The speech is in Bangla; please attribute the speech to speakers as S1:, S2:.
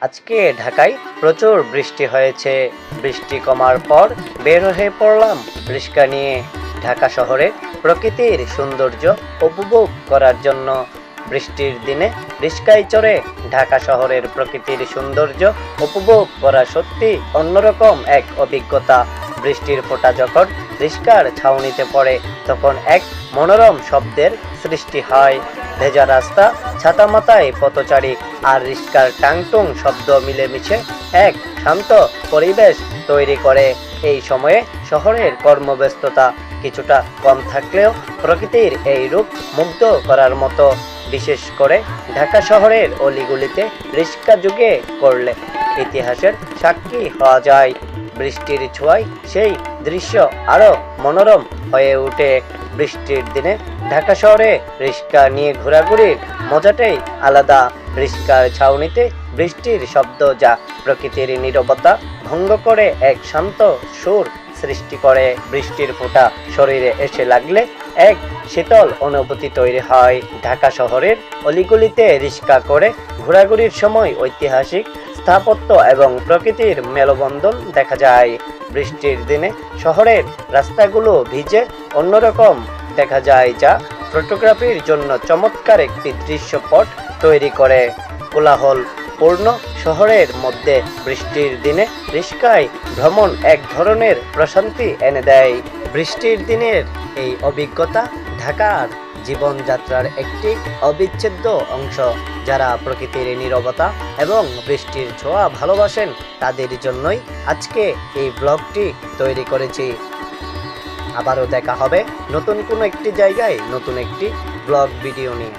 S1: আজকে ঢাকায় প্রচুর বৃষ্টি হয়েছে। বৃষ্টি কমার পর বের হয়ে পড়লাম রিক্সা নিয়ে ঢাকা শহরে প্রকৃতির সৌন্দর্য উপভোগ করার জন্য। বৃষ্টির দিনে রিক্সায় চড়ে ঢাকা শহরের প্রকৃতির সৌন্দর্য উপভোগ করা সত্যি অন্যরকম এক অভিজ্ঞতা। বৃষ্টির ফোঁটা যখন রিক্সার ছাউনিতে পড়ে তখন এক মনোরম শব্দের সৃষ্টি হয়। ভেজা রাস্তা, ছাতা মাথায় পথচারী আর রিক্সার টাংটুং শব্দ মিলেমিশে এক শান্ত পরিবেশ তৈরি করে। এই সময়ে শহরের কর্মব্যস্ততা কিছুটা কম থাকলেও প্রকৃতির এই রূপ মুগ্ধ করার মতো। বিশেষ করে ঢাকা শহরের অলিগলিতে রিক্সা যুগে করলে ইতিহাসের সাক্ষী হওয়া যায়। বৃষ্টির ছোঁয়ায় সেই দৃশ্য আরো মনোরম হয়ে ওঠে। বৃষ্টির দিনে ঢাকা শহরে রিক্সা নিয়ে ঘোরাঘুরির মজাটাই আলাদা। রিক্সার ছাউনিতে বৃষ্টির শব্দ যা প্রকৃতির নীরবতা ভঙ্গ করে এক শান্ত সুর সৃষ্টি করে। বৃষ্টির ফোঁটা শরীরে এসে লাগলে এক শীতল অনুভূতি তৈরি হয়। ঢাকা শহরের অলিগলিতে রিক্সা করে ঘোরাঘুরির সময় ঐতিহাসিক স্থাপত্য এবং প্রকৃতির মেলবন্ধন দেখা যায়। বৃষ্টির দিনে শহরের রাস্তাগুলো ভিজে অন্যরকম দেখা যায়, যা ফটোগ্রাফির জন্য চমৎকার একটি দৃশ্যপট তৈরি করে। কোলাহল পূর্ণ শহরের মধ্যে বৃষ্টির দিনে রিক্সায় ভ্রমণ এক ধরনের প্রশান্তি এনে দেয়। বৃষ্টির দিনের এই অভিজ্ঞতা ঢাকার জীবনযাত্রার একটি অবিচ্ছেদ্য অংশ। যারা প্রকৃতির নীরবতা এবং বৃষ্টির ছোঁয়া ভালোবাসেন তাদের জন্যই আজকে এই ব্লগটি তৈরি করেছি। আবারও দেখা হবে নতুন কোনো একটি জায়গায় নতুন একটি ব্লগ ভিডিও নিয়ে।